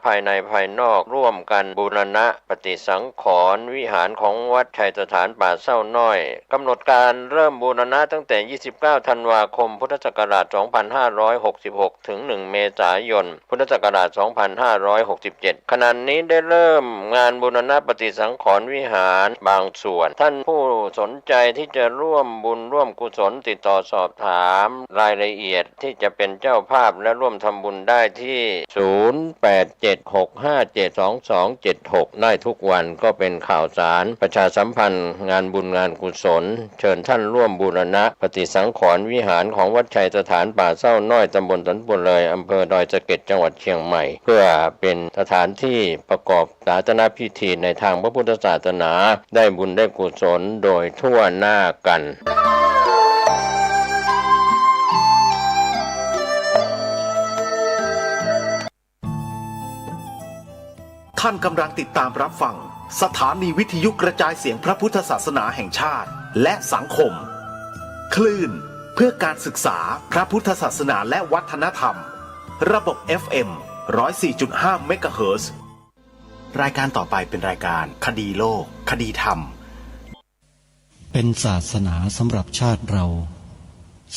ภายในภายนอกร่วมกันบูรณะปฏิสังขรณ์วิหารของวัดชัยสถานป่าเศร้าน้อยกำหนดการเริ่มบูรณะตั้งแต่ 29 ธันวาคม พุทธศักราช 2566 ถึง 1 เมษายน พุทธศักราช 2567 ขณะนี้ได้เริ่มงานบูรณะปฏิสังขรณ์วิหารบางส่วนท่านผู้สนใจที่จะร่วมบุญร่วมกุศลติดต่อสอบถามรายละเอียดที่จะเป็นเจ้าภาพและร่วมทำบุญได้ที่ 0876572276 ได้ทุกวันก็เป็นข่าวสารประชาสัมพันธ์งานบุญงานกุศลเชิญท่านร่วมบูรณะปฏิสังขรณ์วิหารของวัดชัยสถานป่าเศร้าน้อยตำบลสันปุเลยอำเภอดอยสะเก็ดจังหวัดเชียงใหม่เพื่อเป็นสถานที่ประกอบศาสนพิธีในทางพระพุทธศาสนาได้บุญได้กุศลโดยทั่วหน้ากันท่านกำลังติดตามรับฟังสถานีวิทยุกระจายเสียงพระพุทธศาสนาแห่งชาติและสังคมคลื่นเพื่อการศึกษาพระพุทธศาสนาและวัฒนธรรมระบบ FM 104.5 เมกะเฮิรตซ์รายการต่อไปเป็นรายการคดีโลกคดีธรรมเป็นศาสนาสำหรับชาติเรา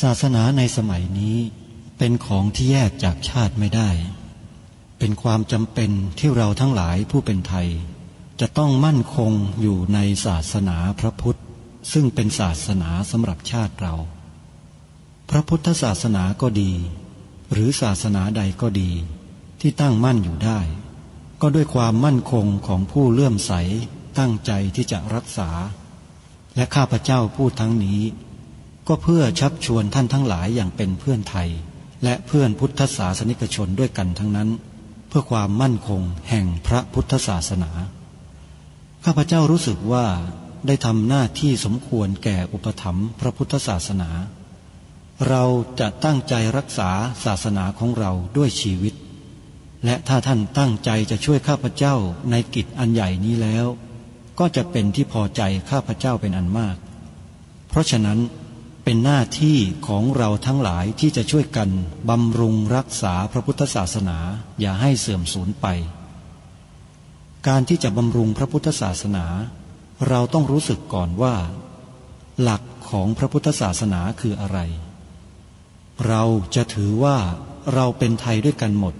ศาสนาในสมัยนี้เป็นของที่แยกจากชาติไม่ได้เป็นความจำเป็นที่เราทั้งหลายผู้เป็นไทยจะต้องมั่นคงอยู่ในศาสนาพระพุทธซึ่งเป็นศาสนาสำหรับชาติเราพระพุทธศาสนาก็ดีหรือศาสนาใดก็ดีที่ตั้งมั่นอยู่ได้ก็ด้วยความมั่นคงของผู้เลื่อมใสตั้งใจที่จะรักษาและข้าพเจ้าพูดทั้งนี้ก็เพื่อชักชวนท่านทั้งหลายอย่างเป็นเพื่อนไทยและเพื่อนพุทธศาสนิกชนด้วยกันทั้งนั้นเพื่อความมั่นคงแห่งพระพุทธศาสนาข้าพเจ้ารู้สึกว่าได้ทำหน้าที่สมควรแก่อุปถัมภ์พระพุทธศาสนาเราจะตั้งใจรักษาศาสนาของเราด้วยชีวิตและถ้าท่านตั้งใจจะช่วยข้าพเจ้าในกิจอันใหญ่นี้แล้วก็จะเป็นที่พอใจข้าพเจ้าเป็นอันมากเพราะฉะนั้นเป็นหน้าที่ของเราทั้งหลายที่จะช่วยกันบำรุงรักษาพระพุทธศาสนาอย่าให้เสื่อมสูญไปการที่จะบำรุงพระพุทธศาสนาเราต้องรู้สึกก่อนว่าหลักของพระพุทธศาสนาคืออะไรเราจะถือว่าเราเป็นไทยด้วยกันหมด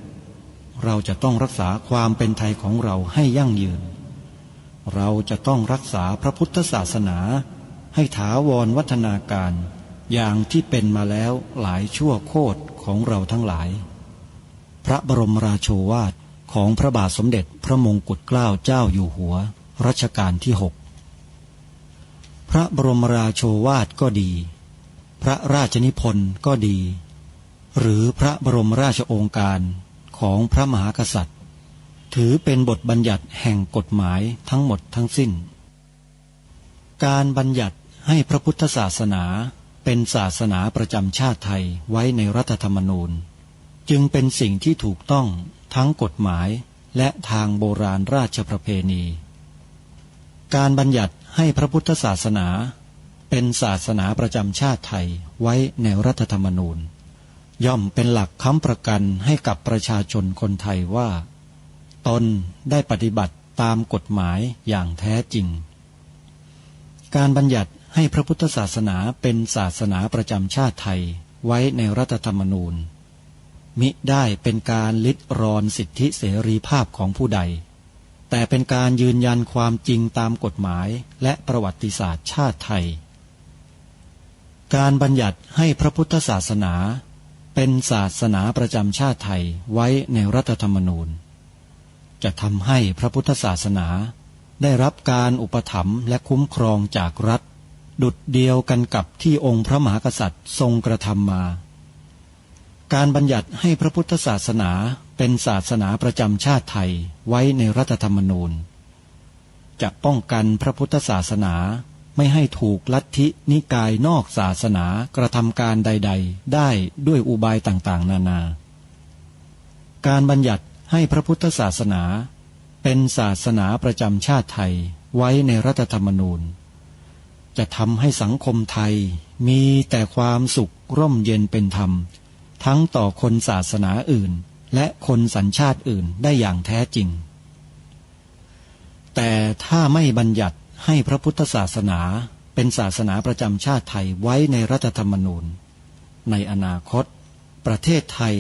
เราจะต้องรักษาความเป็นไทยของเราให้ยั่งยืนเราจะต้องรักษาพระพุทธศาสนาให้ถาวรวัฒนาการอย่างที่เป็นมาแล้วหลายชั่วโคตรของเราทั้งหลายพระบรมราโชวาทของพระบาทสมเด็จพระมงกุฎเกล้าเจ้าอยู่หัวรัชกาลที่ 6พระบรมราโชวาทก็ดีพระราชนิพนธ์ก็ดีหรือพระบรมราชโองการของพระมหากษัตริย์ถือเป็นบทบัญญัติแห่งกฎหมายทั้งหมดทั้งสิ้นการบัญญัติให้พระพุทธศาสนาเป็นศาสนาประจำชาติไทยไว้ในรัฐธรรมนูญจึงเป็นสิ่งที่ถูกต้องทั้งกฎหมายและทางโบราณราชประเพณีการบัญญัติให้พระพุทธศาสนาเป็นศาสนาประจำชาติไทยไว้ในรัฐธรรมนูญย่อมเป็นหลักค้ำประกันให้กับประชาชนคนไทยว่าตนได้ปฏิบัติตามกฎหมายอย่างแท้จริงการบัญญัติให้พระพุทธศาสนาเป็นศาสนาประจำชาติไทยไว้ในรัฐธรรมนูญมิได้เป็นการลิดรอนสิทธิเสรีภาพของผู้ใดแต่เป็นการยืนยันความจริงตามกฎหมายและประวัติศาสตร์ชาติไทยการบัญญัติให้พระพุทธศาสนาเป็นศาสนาประจำชาติไทยไว้ในรัฐธรรมนูญจะทำให้พระพุทธศาสนาได้รับการอุปถัมภ์และคุ้มครองจากรัฐดุจเดียวกันกับที่องค์พระมหากษัตริย์ทรงกระทำมาการบัญญัติให้พระพุทธศาสนาเป็นศาสนาประจำชาติไทยไว้ในรัฐธรรมนูญจะป้องกันพระพุทธศาสนาไม่ให้ถูกลัทธินิกายนอกศาสนากระทำการใดๆได้ด้วยอุบายต่างๆนานาการบัญญัติให้พระพุทธศาสนาเป็นศาสนาประจำชาติไทยไว้ในรัฐธรรมนูญจะทำให้สังคมไทยมีแต่ความสุขร่มเย็นเป็นธรรมทั้งต่อคนศาสนาอื่น และคนสัญชาติอื่นได้อย่างแท้จริงแต่ถ้าไม่บัญญัติให้พระพุทธศาสนาเป็นศาสนาประจำชาติไทยไว้ในรัฐธรรมนูญในอนาคตประเทศไทย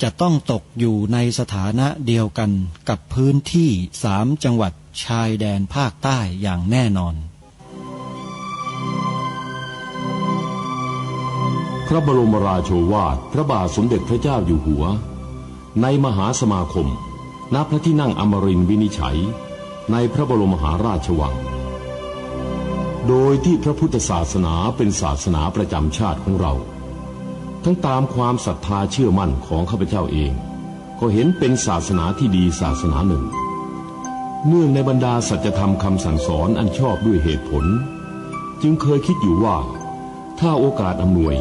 จะต้องตกอยู่ในสถานะเดียวกันกับพื้นที่3 จังหวัดชายแดนภาคใต้อย่างแน่นอนพระบรมราโชวาทพระบาทสมเด็จพระเจ้าอยู่หัวในมหาสมาคมณพระที่นั่งอมรินทร์วินิจฉัยในพระบรมมหาราชวังโดยที่พระพุทธศาสนาเป็นศาสนาประจำชาติของเราทั้งตามความศรัทธาเชื่อมั่นของข้าพเจ้าเองก็เห็นเป็นศาสนาที่ดีศาสนาหนึ่งเนื่องในบรรดาสัจธรรมคำสั่งสอนอันชอบด้วยเหตุผลจึงเคยคิดอยู่ว่าถ้าโอกาสอำนวย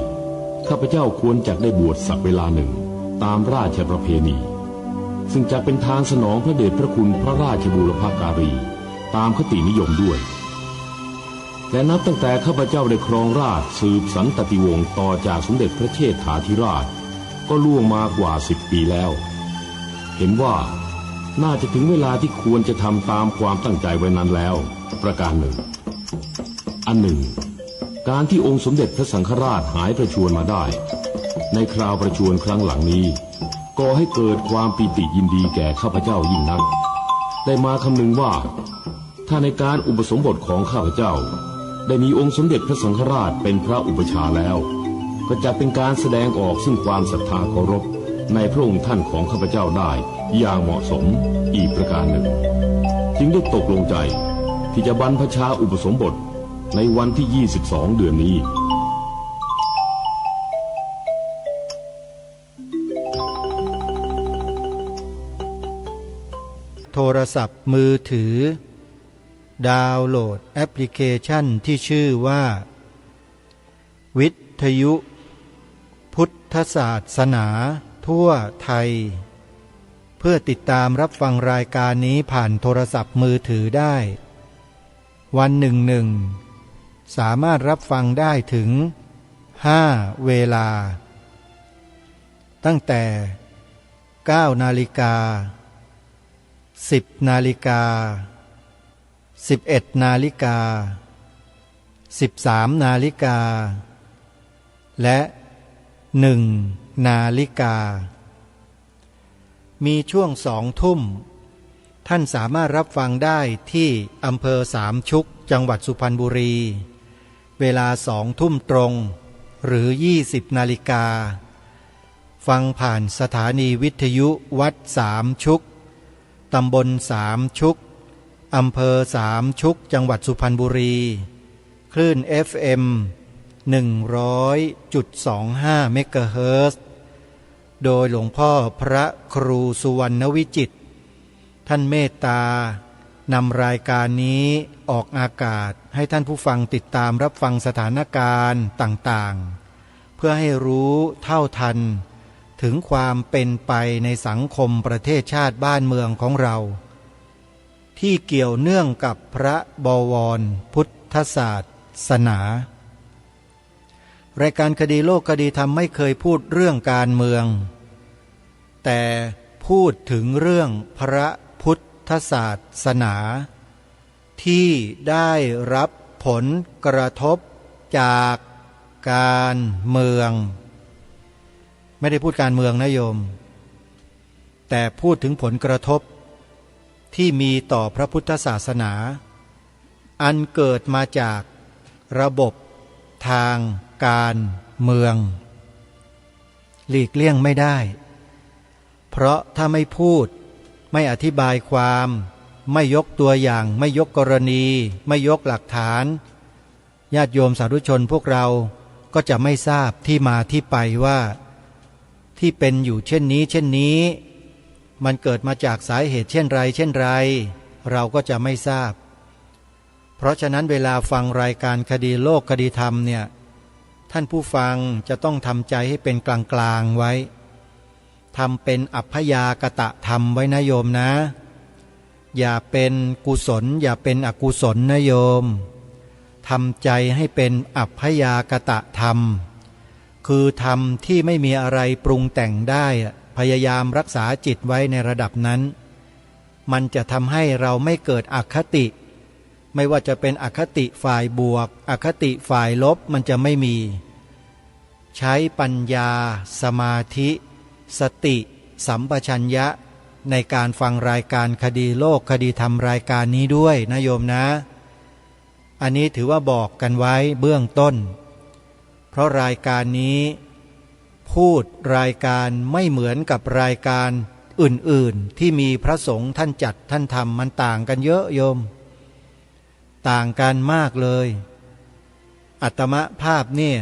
ข้าพเจ้าควรจะได้บวชสักเวลาหนึ่งตามราชประเพณีซึ่งจะเป็นทางสนองพระเดชพระคุณพระราชบูรพการีตามคตินิยมด้วยและนับตั้งแต่ข้าพเจ้าได้ครองราชย์สืบสันตติวงศ์ต่อจากสมเด็จพระเชษฐาธิราชก็ล่วงมากว่า10 ปีแล้วเห็นว่าน่าจะถึงเวลาที่ควรจะทำตามความตั้งใจไว้นั้นแล้วประการหนึ่งอันหนึ่งการที่องค์สมเด็จพระสังฆราชหายประชวรมาได้ในคราวประชวรครั้งหลังนี้ก่อให้เกิดความปิติยินดีแก่ข้าพเจ้ายิ่งนักได้มาคำนึงว่าถ้าในการอุปสมบทของข้าพเจ้าได้มีองค์สมเด็จพระสังฆราชเป็นพระอุปชาแล้วก็จะเป็นการแสดงออกซึ่งความศรัทธาเคารพในพระองค์ท่านของข้าพเจ้าได้อย่างเหมาะสมอีกประการหนึ่งจึงได้ตกลงใจที่จะบรรพชาอุปสมบทในวันที่22 เดือนนี้โทรศัพท์มือถือดาวน์โหลดแอปพลิเคชันที่ชื่อว่าวิทยุพุทธศาสนาทั่วไทยเพื่อติดตามรับฟังรายการนี้ผ่านโทรศัพท์มือถือได้วันหนึ่งสามารถรับฟังได้ถึง5 เวลาตั้งแต่9 นาฬิกา10 นาฬิกา11 นาฬิกา13 นาฬิกาและ1 นาฬิกามีช่วง2 ทุ่มท่านสามารถรับฟังได้ที่อำเภอสามชุกจังหวัดสุพรรณบุรีเวลา2 ทุ่มตรงหรือ20 นาฬิกาฟังผ่านสถานีวิทยุวัดสามชุกตำบลสามชุกอำเภอสามชุกจังหวัดสุพรรณบุรีคลื่น FM 100.25 เมกะเฮิรตซ์โดยหลวงพ่อพระครูสุวรรณวิจิตรท่านเมตตานำรายการนี้ออกอากาศให้ท่านผู้ฟังติดตามรับฟังสถานการณ์ต่างๆเพื่อให้รู้เท่าทันถึงความเป็นไปในสังคมประเทศชาติบ้านเมืองของเราที่เกี่ยวเนื่องกับพระบวรพุทธศาสนารายการคดีโลกคดีธรรมไม่เคยพูดเรื่องการเมืองแต่พูดถึงเรื่องพระพุทธศาสนาที่ได้รับผลกระทบจากการเมืองไม่ได้พูดการเมืองนะโยมแต่พูดถึงผลกระทบที่มีต่อพระพุทธศาสนาอันเกิดมาจากระบบทางการเมืองหลีกเลี่ยงไม่ได้เพราะถ้าไม่พูดไม่อธิบายความไม่ยกตัวอย่างไม่ยกกรณีไม่ยกหลักฐานญาติโยมสาธุชนพวกเราก็จะไม่ทราบที่มาที่ไปว่าที่เป็นอยู่เช่นนี้มันเกิดมาจากสาเหตุเช่นไรเราก็จะไม่ทราบเพราะฉะนั้นเวลาฟังรายการคดีโลกคดีธรรมเนี่ยท่านผู้ฟังจะต้องทำใจให้เป็นกลางๆไว้ทำเป็นอัพยากตะธรรมไว้นะโยมนะอย่าเป็นกุศลอย่าเป็นอกุศลนะโยมทำใจให้เป็นอัพยากตะธรรมคือธรรมที่ไม่มีอะไรปรุงแต่งได้ พยายามรักษาจิตไว้ในระดับนั้นมันจะทำให้เราไม่เกิดอคติไม่ว่าจะเป็นอคติฝ่ายบวกอคติฝ่ายลบมันจะไม่มีใช้ปัญญาสมาธิสติสัมปชัญญะในการฟังรายการคดีโลกคดีธรรมรายการนี้ด้วยนะโยมนะอันนี้ถือว่าบอกกันไว้เบื้องต้นเพราะรายการนี้พูดรายการไม่เหมือนกับรายการอื่นๆที่มีพระสงฆ์ท่านจัดท่านทำมันต่างกันเยอะโยมต่างกันมากเลยอัตมภาพเนี่ย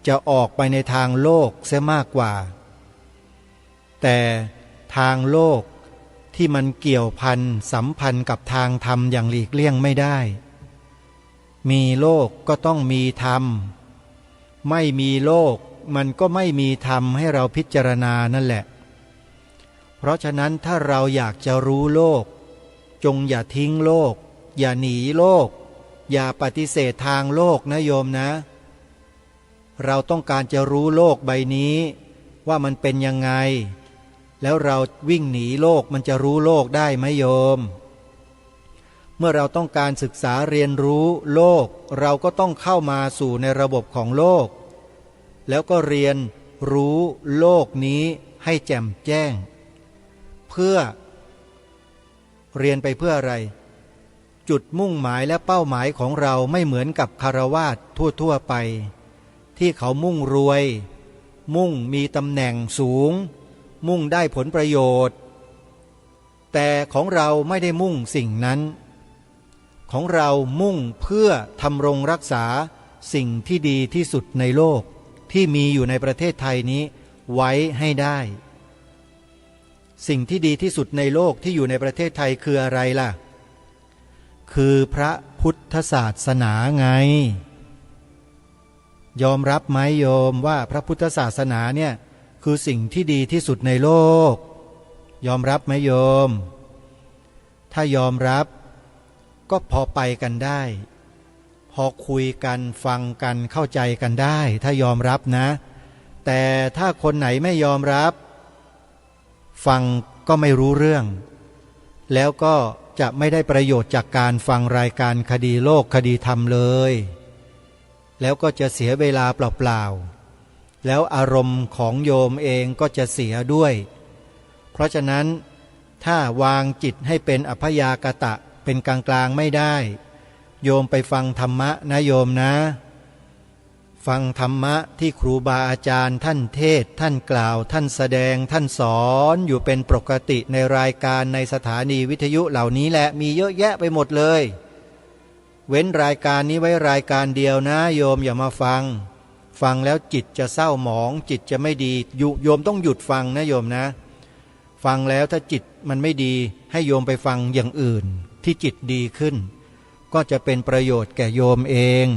จะออกไปในทางโลกเสียมากกว่าแต่ทางโลกที่มันเกี่ยวพันสัมพันธ์กับทางธรรมอย่างหลีกเลี่ยงไม่ได้มีโลกก็ต้องมีธรรมไม่มีโลกมันก็ไม่มีธรรมให้เราพิจารณานั่นแหละเพราะฉะนั้นถ้าเราอยากจะรู้โลกจงอย่าทิ้งโลกอย่าหนีโลกอย่าปฏิเสธทางโลกนะโยมนะเราต้องการจะรู้โลกใบนี้ว่ามันเป็นยังไงแล้วเราวิ่งหนีโลกมันจะรู้โลกได้ไหมโยมเมื่อเราต้องการศึกษาเรียนรู้โลกเราก็ต้องเข้ามาสู่ในระบบของโลกแล้วก็เรียนรู้โลกนี้ให้แจ่มแจ้งเพื่อเรียนไปเพื่ออะไรจุดมุ่งหมายและเป้าหมายของเราไม่เหมือนกับคฤหัสถ์ทั่วไปที่เขามุ่งรวยมุ่งมีตำแหน่งสูงมุ่งได้ผลประโยชน์แต่ของเราไม่ได้มุ่งสิ่งนั้นของเรามุ่งเพื่อทำรงรักษาสิ่งที่ดีที่สุดในโลกที่มีอยู่ในประเทศไทยนี้ไว้ให้ได้สิ่งที่ดีที่สุดในโลกที่อยู่ในประเทศไทยคืออะไรล่ะคือพระพุทธศาสนาไงยอมรับไหมโยมว่าพระพุทธศาสนาเนี่ยคือสิ่งที่ดีที่สุดในโลกยอมรับไหมโยมถ้ายอมรับก็พอไปกันได้พอคุยกันฟังกันเข้าใจกันได้ถ้ายอมรับนะแต่ถ้าคนไหนไม่ยอมรับฟังก็ไม่รู้เรื่องแล้วก็จะไม่ได้ประโยชน์จากการฟังรายการคดีโลกคดีธรรมเลยแล้วก็จะเสียเวลาเปล่าๆแล้วอารมณ์ของโยมเองก็จะเสียด้วยเพราะฉะนั้นถ้าวางจิตให้เป็นอัพยากตะเป็นกลางๆไม่ได้โยมไปฟังธรรมะนะโยมนะฟังธรรมะที่ครูบาอาจารย์ท่านเทศท่านกล่าวท่านแสดงท่านสอนอยู่เป็นปกติในรายการในสถานีวิทยุเหล่านี้แหละมีเยอะแยะไปหมดเลยเว้นรายการนี้ไว้รายการเดียวนะโยมอย่ามาฟังแล้วจิตจะเศร้าหมองจิตจะไม่ดีโยมต้องหยุดฟังนะโยมนะฟังแล้วถ้าจิตมันไม่ดีให้โยมไปฟังอย่างอื่นที่จิตดีขึ้นก็จะเป็นประโยชน์แก่โยมเอง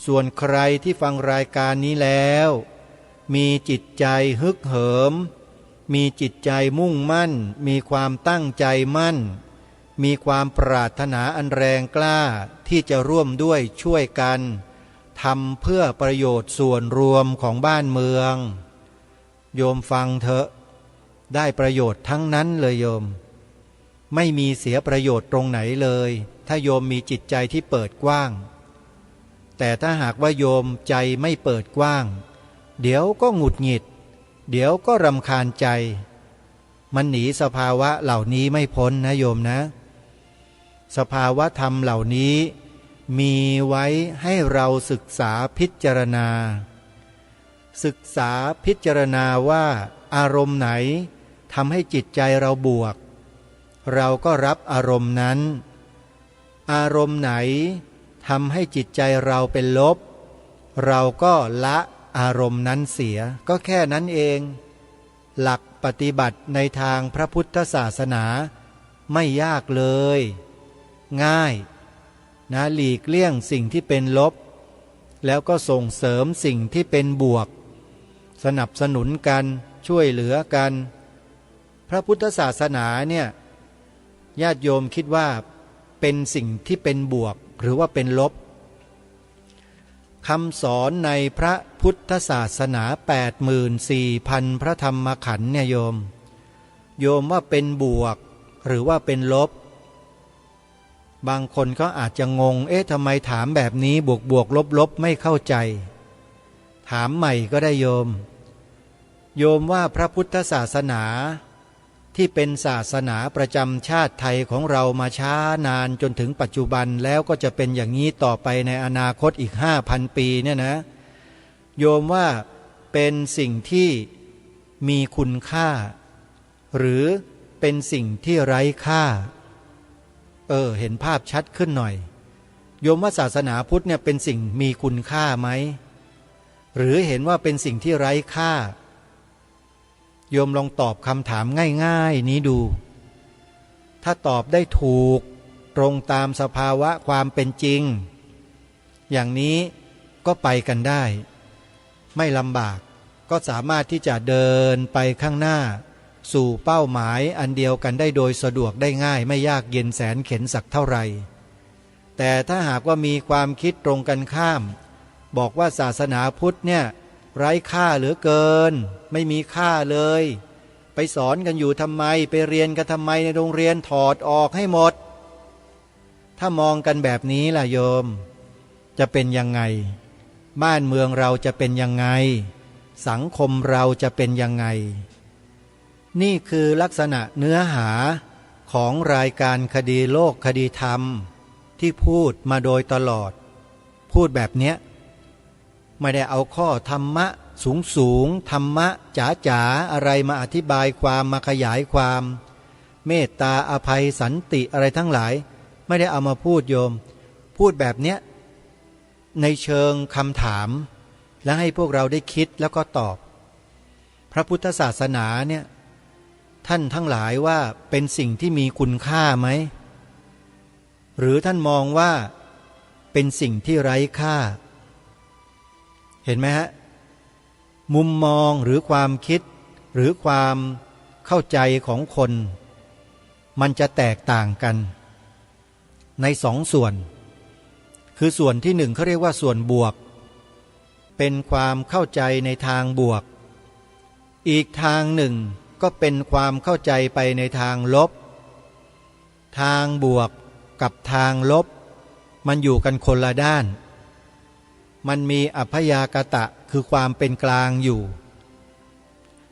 ส่วนใครที่ฟังรายการนี้แล้วมีจิตใจฮึกเหิมมีจิตใจมุ่งมั่นมีความตั้งใจมั่นมีความปรารถนาอันแรงกล้าที่จะร่วมด้วยช่วยกันทำเพื่อประโยชน์ส่วนรวมของบ้านเมืองโยมฟังเถอะได้ประโยชน์ทั้งนั้นเลยโยมไม่มีเสียประโยชน์ตรงไหนเลยถ้าโยมมีจิตใจที่เปิดกว้างแต่ถ้าหากว่าโยมใจไม่เปิดกว้างเดี๋ยวก็หงุดหงิดเดี๋ยวก็รำคาญใจมันหนีสภาวะเหล่านี้ไม่พ้นนะโยมนะสภาวะธรรมเหล่านี้มีไว้ให้เราศึกษาพิจารณาพิจารณาว่าอารมณ์ไหนทำให้จิตใจเราบวกเราก็รับอารมณ์นั้นอารมณ์ไหนทำให้จิตใจเราเป็นลบเราก็ละอารมณ์นั้นเสียก็แค่นั้นเองหลักปฏิบัติในทางพระพุทธศาสนาไม่ยากเลยง่ายนะหลีกเลี่ยงสิ่งที่เป็นลบแล้วก็ส่งเสริมสิ่งที่เป็นบวกสนับสนุนกันช่วยเหลือกันพระพุทธศาสนาเนี่ยญาติโยมคิดว่าเป็นสิ่งที่เป็นบวกหรือว่าเป็นลบค คำสอนในพระพุทธศาสนา 84,000 พระธรรมขันธ์เนี่ยโยมว่าเป็นบวกหรือว่าเป็นลบบางคนก็อาจจะงงทำไมถามแบบนี้บวกลบไม่เข้าใจถามใหม่ก็ได้โยมว่าพระพุทธศาสนาที่เป็นศาสนาประจำชาติไทยของเรามาช้านานจนถึงปัจจุบันแล้วก็จะเป็นอย่างนี้ต่อไปในอนาคตอีก 5,000 ปีเนี่ยนะโยมว่าเป็นสิ่งที่มีคุณค่าหรือเป็นสิ่งที่ไร้ค่าเห็นภาพชัดขึ้นหน่อยโยมว่าศาสนาพุทธเนี่ยเป็นสิ่งมีคุณค่าไหมหรือเห็นว่าเป็นสิ่งที่ไร้ค่าโยมลองตอบคำถามง่ายๆนี้ดูถ้าตอบได้ถูกตรงตามสภาวะความเป็นจริงอย่างนี้ก็ไปกันได้ไม่ลำบากก็สามารถที่จะเดินไปข้างหน้าสู่เป้าหมายอันเดียวกันได้โดยสะดวกได้ง่ายไม่ยากเย็นแสนเข็ญสักเท่าไหร่แต่ถ้าหากว่ามีความคิดตรงกันข้ามบอกว่าศาสนาพุทธเนี่ยไร้ค่าเหลือเกินไม่มีค่าเลยไปสอนกันอยู่ทำไมไปเรียนกันทำไมในโรงเรียนถอดออกให้หมดถ้ามองกันแบบนี้ล่ะโยมจะเป็นยังไงบ้านเมืองเราจะเป็นยังไงสังคมเราจะเป็นยังไงนี่คือลักษณะเนื้อหาของรายการคดีโลกคดีธรรมที่พูดมาโดยตลอดพูดแบบเนี้ยไม่ได้เอาข้อธรรมะสูงธรรมะจ๋าอะไรมาอธิบายความมาขยายความเมตตาอภัยสันติอะไรทั้งหลายไม่ได้เอามาพูดโยมพูดแบบเนี้ยในเชิงคำถามและให้พวกเราได้คิดแล้วก็ตอบพระพุทธศาสนาเนี่ยท่านทั้งหลายว่าเป็นสิ่งที่มีคุณค่าไหมหรือท่านมองว่าเป็นสิ่งที่ไร้ค่าเห็นไหมฮะมุมมองหรือความคิดหรือความเข้าใจของคนมันจะแตกต่างกันในสองส่วนคือส่วนที่หนึ่งเขาเรียกว่าส่วนบวกเป็นความเข้าใจในทางบวกอีกทางหนึ่งก็เป็นความเข้าใจไปในทางลบทางบวกกับทางลบมันอยู่กันคนละด้านมันมีอัพยากตะคือความเป็นกลางอยู่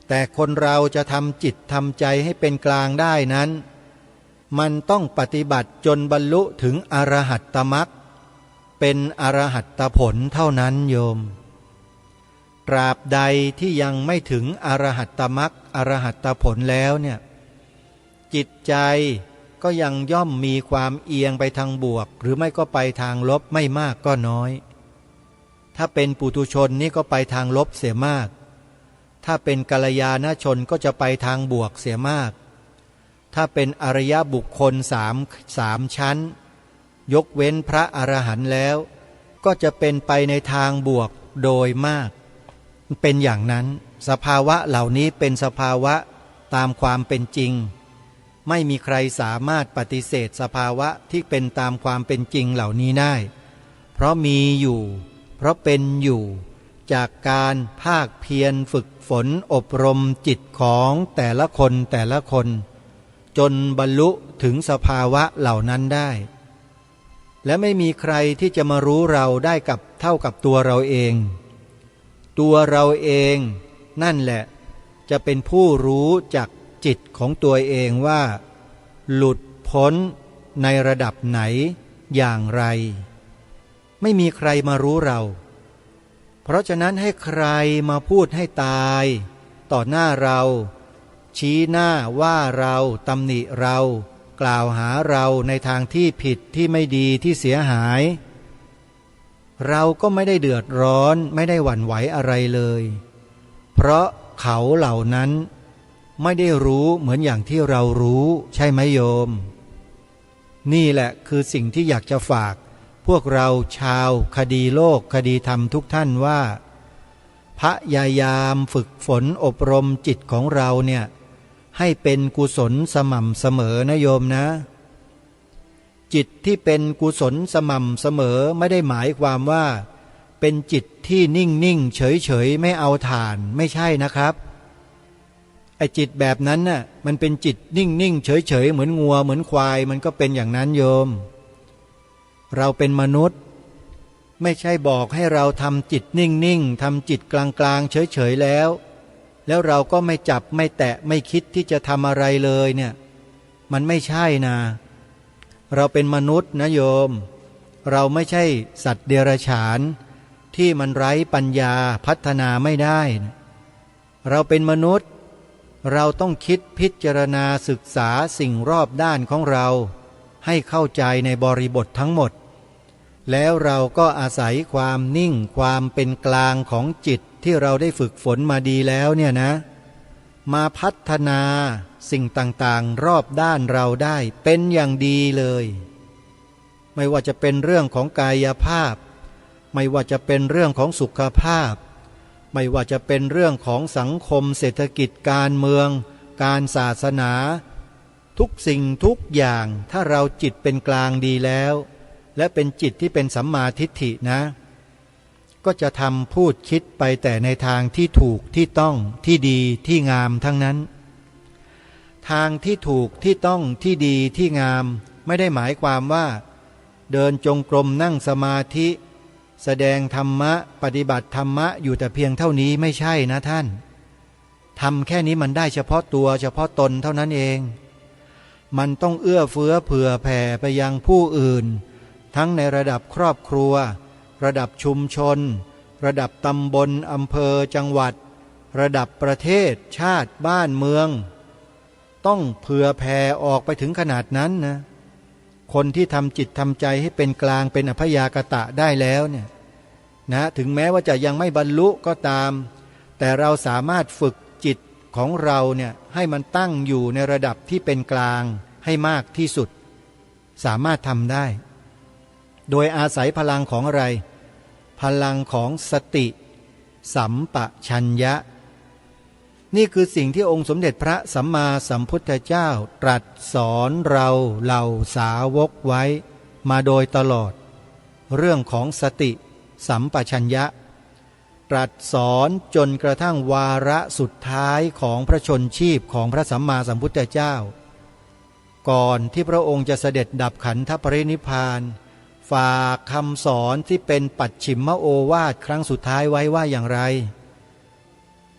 แต่คนเราจะทำจิตทำใจให้เป็นกลางได้นั้นมันต้องปฏิบัติจนบรรลุถึงอรหัตตมรรคเป็นอรหัตตผลเท่านั้นโยมตราบใดที่ยังไม่ถึงอรหัตตมรรคอรหัตตผลแล้วเนี่ยจิตใจก็ยังย่อมมีความเอียงไปทางบวกหรือไม่ก็ไปทางลบไม่มากก็น้อยถ้าเป็นปุถุชนนี่ก็ไปทางลบเสียมากถ้าเป็นกัลยาณชนก็จะไปทางบวกเสียมากถ้าเป็นอริยบุคคลสามชั้นยกเว้นพระอรหันต์แล้วก็จะเป็นไปในทางบวกโดยมากเป็นอย่างนั้นสภาวะเหล่านี้เป็นสภาวะตามความเป็นจริงไม่มีใครสามารถปฏิเสธสภาวะที่เป็นตามความเป็นจริงเหล่านี้ได้เพราะมีอยู่เพราะเป็นอยู่จากการภาคเพียรฝึกฝนอบรมจิตของแต่ละคนจนบรรลุถึงสภาวะเหล่านั้นได้และไม่มีใครที่จะมารู้เราได้กับเท่ากับตัวเราเองตัวเราเองนั่นแหละจะเป็นผู้รู้จักจิตของตัวเองว่าหลุดพ้นในระดับไหนอย่างไรไม่มีใครมารู้เราเพราะฉะนั้นให้ใครมาพูดให้ตายต่อหน้าเราชี้หน้าว่าเราตำหนิเรากล่าวหาเราในทางที่ผิดที่ไม่ดีที่เสียหายเราก็ไม่ได้เดือดร้อนไม่ได้หวั่นไหวอะไรเลยเพราะเขาเหล่านั้นไม่ได้รู้เหมือนอย่างที่เรารู้ใช่ไหมโยมนี่แหละคือสิ่งที่อยากจะฝากพวกเราชาวคดีโลกคดีธรรมทุกท่านว่าพยายามฝึกฝนอบรมจิตของเราเนี่ยให้เป็นกุศลสม่ำเสมอนะโยมนะจิตที่เป็นกุศลสม่ำเสมอไม่ได้หมายความว่า เป็นจิตที่นิ่งๆเฉยๆไม่เอาฐานไม่ใช่นะครับไอ้จิตแบบนั้นน่ะมันเป็นจิตนิ่งๆเฉยๆเหมือนงัวเหมือนควายมันก็เป็นอย่างนั้นโยมเราเป็นมนุษย์ไม่ใช่บอกให้เราทำจิตนิ่งๆทำจิตกลางๆเฉยๆแล้วเราก็ไม่จับไม่แตะไม่คิดที่จะทำอะไรเลยเนี่ยมันไม่ใช่นะเราเป็นมนุษย์นะโยมเราไม่ใช่สัตว์เดรัจฉานที่มันไร้ปัญญาพัฒนาไม่ได้เราเป็นมนุษย์เราต้องคิดพิจารณาศึกษาสิ่งรอบด้านของเราให้เข้าใจในบริบททั้งหมดแล้วเราก็อาศัยความนิ่งความเป็นกลางของจิตที่เราได้ฝึกฝนมาดีแล้วเนี่ยนะมาพัฒนาสิ่งต่างๆรอบด้านเราได้เป็นอย่างดีเลยไม่ว่าจะเป็นเรื่องของกายภาพไม่ว่าจะเป็นเรื่องของสุขภาพไม่ว่าจะเป็นเรื่องของสังคมเศรษฐกิจการเมืองการศาสนาทุกสิ่งทุกอย่างถ้าเราจิตเป็นกลางดีแล้วและเป็นจิตที่เป็นสัมมาทิฏฐินะก็จะทำพูดคิดไปแต่ในทางที่ถูกที่ต้องที่ดีที่งามทั้งนั้นทางที่ถูกที่ต้องที่ดีที่งามไม่ได้หมายความว่าเดินจงกรมนั่งสมาธิแสดงธรรมะปฏิบัติธรรมะอยู่แต่เพียงเท่านี้ไม่ใช่นะท่านทำแค่นี้มันได้เฉพาะตัวเฉพาะตนเท่านั้นเองมันต้องเอื้อเฟื้อเผื่อแผ่ไปยังผู้อื่นทั้งในระดับครอบครัวระดับชุมชนระดับตำบลอำเภอจังหวัดระดับประเทศชาติบ้านเมืองต้องเผื่อแผ่ออกไปถึงขนาดนั้นนะคนที่ทำจิตทำใจให้เป็นกลางเป็นอภยากตะได้แล้วเนี่ยนะถึงแม้ว่าจะยังไม่บรรลุก็ตามแต่เราสามารถฝึกจิตของเราเนี่ยให้มันตั้งอยู่ในระดับที่เป็นกลางให้มากที่สุดสามารถทำได้โดยอาศัยพลังของอะไรพลังของสติสัมปชัญญะนี่คือสิ่งที่องค์สมเด็จพระสัมมาสัมพุทธเจ้าตรัสสอนเราเหล่าสาวกไว้มาโดยตลอดเรื่องของสติสัมปชัญญะตรัสสอนจนกระทั่งวาระสุดท้ายของพระชนชีพของพระสัมมาสัมพุทธเจ้าก่อนที่พระองค์จะเสด็จดับขันธปรินิพพานฝากคำสอนที่เป็นปัจฉิมโอวาทครั้งสุดท้ายไว้ว่าอย่างไร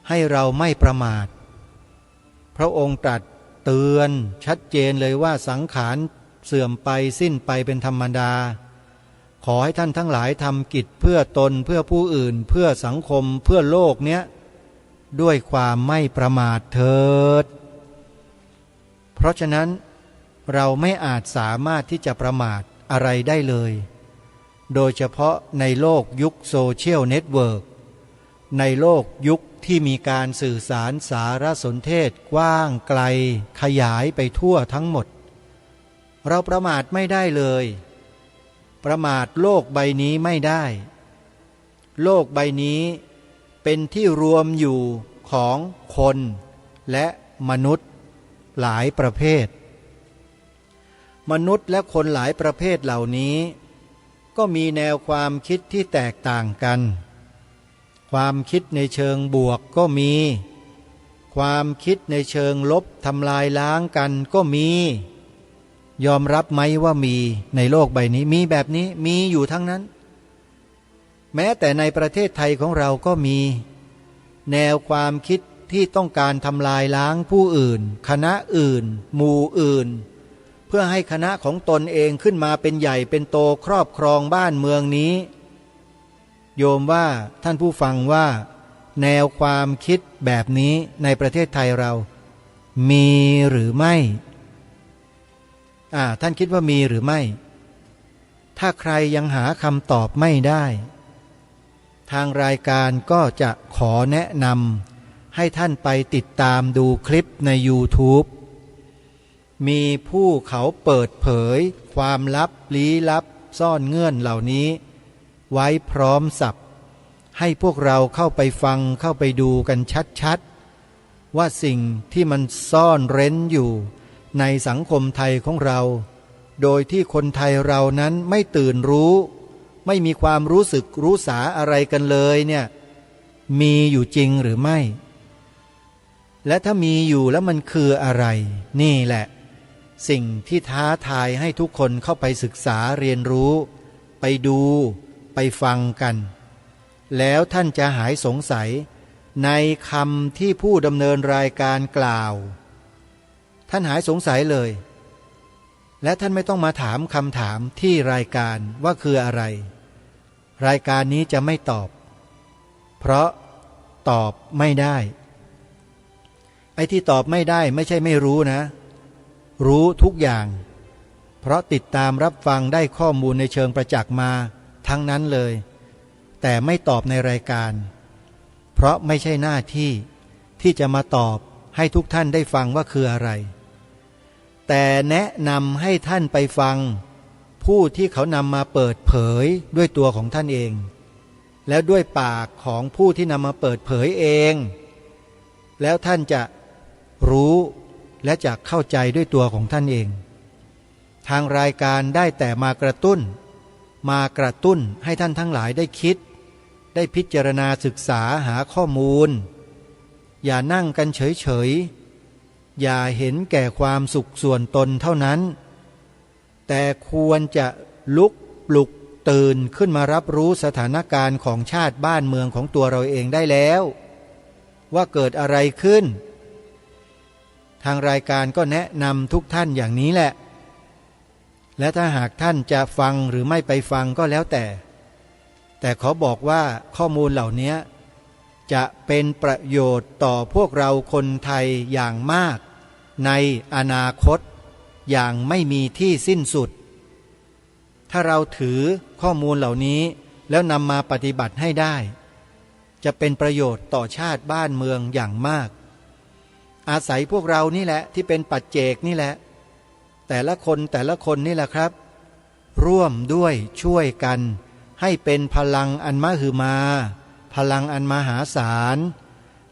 ให้เราไม่ประมาทพระองค์ตรัสเตือนชัดเจนเลยว่าสังขารเสื่อมไปสิ้นไปเป็นธรรมดาขอให้ท่านทั้งหลายทำกิจเพื่อตนเพื่อผู้อื่นเพื่อสังคมเพื่อโลกเนี้ยด้วยความไม่ประมาทเถิดเพราะฉะนั้นเราไม่อาจสามารถที่จะประมาทอะไรได้เลยโดยเฉพาะในโลกยุคโซเชียลเน็ตเวิร์กในโลกยุคที่มีการสื่อสารสารสนเทศกว้างไกลขยายไปทั่วทั้งหมดเราประมาทไม่ได้เลยประมาทโลกใบนี้ไม่ได้โลกใบนี้เป็นที่รวมอยู่ของคนและมนุษย์หลายประเภทมนุษย์และคนหลายประเภทเหล่านี้ก็มีแนวความคิดที่แตกต่างกันความคิดในเชิงบวกก็มีความคิดในเชิงลบทำลายล้างกันก็มียอมรับไหมว่ามีในโลกใบนี้มีแบบนี้มีอยู่ทั้งนั้นแม้แต่ในประเทศไทยของเราก็มีแนวความคิดที่ต้องการทำลายล้างผู้อื่นคณะอื่นหมู่อื่นเพื่อให้คณะของตนเองขึ้นมาเป็นใหญ่เป็นโตครอบครองบ้านเมืองนี้โยมว่าท่านผู้ฟังว่าแนวความคิดแบบนี้ในประเทศไทยเรามีหรือไม่ท่านคิดว่ามีหรือไม่ถ้าใครยังหาคำตอบไม่ได้ทางรายการก็จะขอแนะนำให้ท่านไปติดตามดูคลิปใน YouTube มีผู้เขาเปิดเผยความลับลี้ลับซ่อนเงื่อนเหล่านี้ไว้พร้อมสับให้พวกเราเข้าไปฟังเข้าไปดูกันชัดๆว่าสิ่งที่มันซ่อนเร้นอยู่ในสังคมไทยของเราโดยที่คนไทยเรานั้นไม่ตื่นรู้ ไม่มีความรู้สึกรู้สาอะไรกันเลยเนี่ยมีอยู่จริงหรือไม่และถ้ามีอยู่แล้วมันคืออะไรนี่แหละสิ่งที่ท้าทายให้ทุกคนเข้าไปศึกษาเรียนรู้ไปดูไปฟังกันแล้วท่านจะหายสงสัยในคำที่ผู้ดำเนินรายการกล่าวท่านหายสงสัยเลยและท่านไม่ต้องมาถามคำถามที่รายการว่าคืออะไรรายการนี้จะไม่ตอบเพราะตอบไม่ได้ไอ้ที่ตอบไม่ได้ไม่ใช่ไม่รู้นะรู้ทุกอย่างเพราะติดตามรับฟังได้ข้อมูลในเชิงประจักษ์มาทั้งนั้นเลยแต่ไม่ตอบในรายการเพราะไม่ใช่หน้าที่ที่จะมาตอบให้ทุกท่านได้ฟังว่าคืออะไรแต่แนะนำให้ท่านไปฟังผู้ที่เขานำมาเปิดเผยด้วยตัวของท่านเองแล้วด้วยปากของผู้ที่นำมาเปิดเผยเองแล้วท่านจะรู้และจะเข้าใจด้วยตัวของท่านเองทางรายการได้แต่มากระตุ้นให้ท่านทั้งหลายได้คิดได้พิจารณาศึกษาหาข้อมูลอย่านั่งกันเฉยๆอย่าเห็นแก่ความสุขส่วนตนเท่านั้นแต่ควรจะลุกปลุกตื่นขึ้นมารับรู้สถานการณ์ของชาติบ้านเมืองของตัวเราเองได้แล้วว่าเกิดอะไรขึ้นทางรายการก็แนะนำทุกท่านอย่างนี้แหละและถ้าหากท่านจะฟังหรือไม่ไปฟังก็แล้วแต่ขอบอกว่าข้อมูลเหล่านี้จะเป็นประโยชน์ต่อพวกเราคนไทยอย่างมากในอนาคตอย่างไม่มีที่สิ้นสุดถ้าเราถือข้อมูลเหล่านี้แล้วนำมาปฏิบัติให้ได้จะเป็นประโยชน์ต่อชาติบ้านเมืองอย่างมากอาศัยพวกเรานี่แหละที่เป็นปัจเจกนี่แหละแต่ละคนนี่แหละครับร่วมด้วยช่วยกันให้เป็นพลังอันมหึมาพลังอันมหาศาล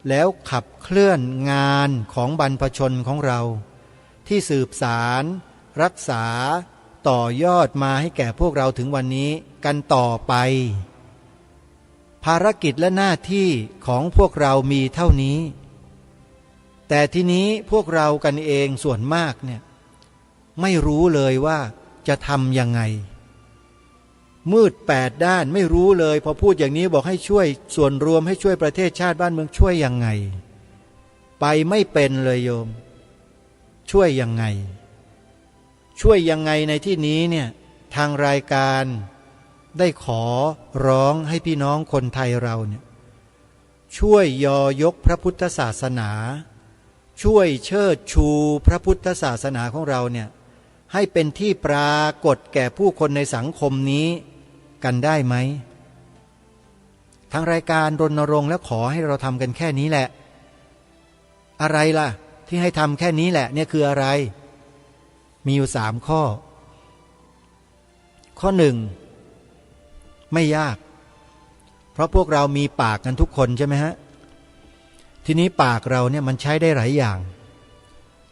แล้วขับเคลื่อนงานของบรรพชนของเราที่สืบสารรักษาต่อยอดมาให้แก่พวกเราถึงวันนี้กันต่อไปภารกิจและหน้าที่ของพวกเรามีเท่านี้แต่ทีนี้พวกเรากันเองส่วนมากเนี่ยไม่รู้เลยว่าจะทำยังไงมืด8ด้านไม่รู้เลยพอพูดอย่างนี้บอกให้ช่วยส่วนรวมให้ช่วยประเทศชาติบ้านเมืองช่วยยังไงไปไม่เป็นเลยโยมช่วยยังไงในที่นี้เนี่ยทางรายการได้ขอร้องให้พี่น้องคนไทยเราเนี่ยช่วยยอยกพระพุทธศาสนาช่วยเชิดชูพระพุทธศาสนาของเราเนี่ยให้เป็นที่ปรากฏแก่ผู้คนในสังคมนี้กันได้ไหมทางรายการรณรงค์และขอให้เราทำกันแค่นี้แหละอะไรล่ะที่ให้ทำแค่นี้แหละเนี่ยคืออะไรมีอยู่3 ข้อข้อ 1ไม่ยากเพราะพวกเรามีปากกันทุกคนใช่ไหมฮะทีนี้ปากเราเนี่ยมันใช้ได้หลายอย่าง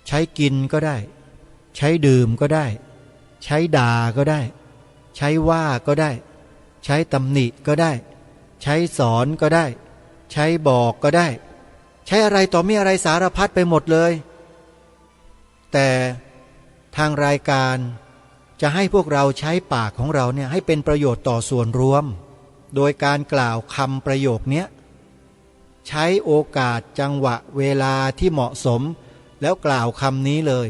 ใช้กินก็ได้ใช้ดื่มก็ได้ใช้ด่าก็ได้ใช้ว่าก็ได้ใช้ตำหนิก็ได้ใช้สอนก็ได้ใช้บอกก็ได้ใช้อะไรต่อมีอะไรสารพัดไปหมดเลยแต่ทางรายการจะให้พวกเราใช้ปากของเราเนี่ยให้เป็นประโยชน์ต่อส่วนรวมโดยการกล่าวคำประโยคนี้ใช้โอกาสจังหวะเวลาที่เหมาะสมแล้วกล่าวคำนี้เลย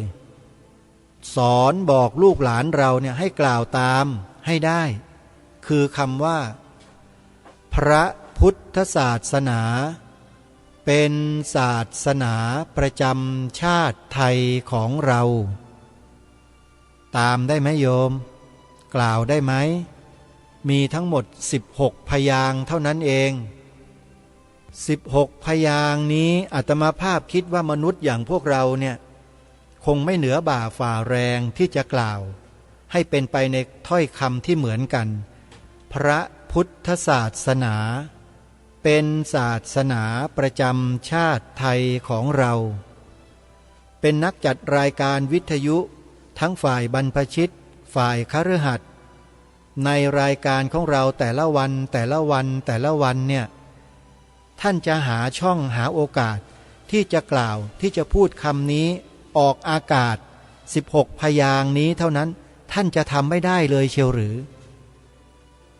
สอนบอกลูกหลานเราเนี่ยให้กล่าวตามให้ได้คือคำว่าพระพุทธศาสนาเป็นศาสนาประจำชาติไทยของเราตามได้ไหมโยมกล่าวได้ไหมมีทั้งหมด16พยางค์เท่านั้นเอง16พยางค์นี้อาตมาภาพคิดว่ามนุษย์อย่างพวกเราเนี่ยคงไม่เหนือบ่าฝ่าแรงที่จะกล่าวให้เป็นไปในถ้อยคำที่เหมือนกันพระพุทธศาสนาเป็นศาสนาประจำชาติไทยของเราเป็นนักจัดรายการวิทยุทั้งฝ่ายบรรพชิตฝ่ายคฤหัสถ์ ในรายการของเราแต่ละวันเนี่ยท่านจะหาช่องหาโอกาสที่จะกล่าวที่จะพูดคำนี้ออกอากาศ16 พยางค์นี้เท่านั้นท่านจะทำไม่ได้เลยเชียวหรือ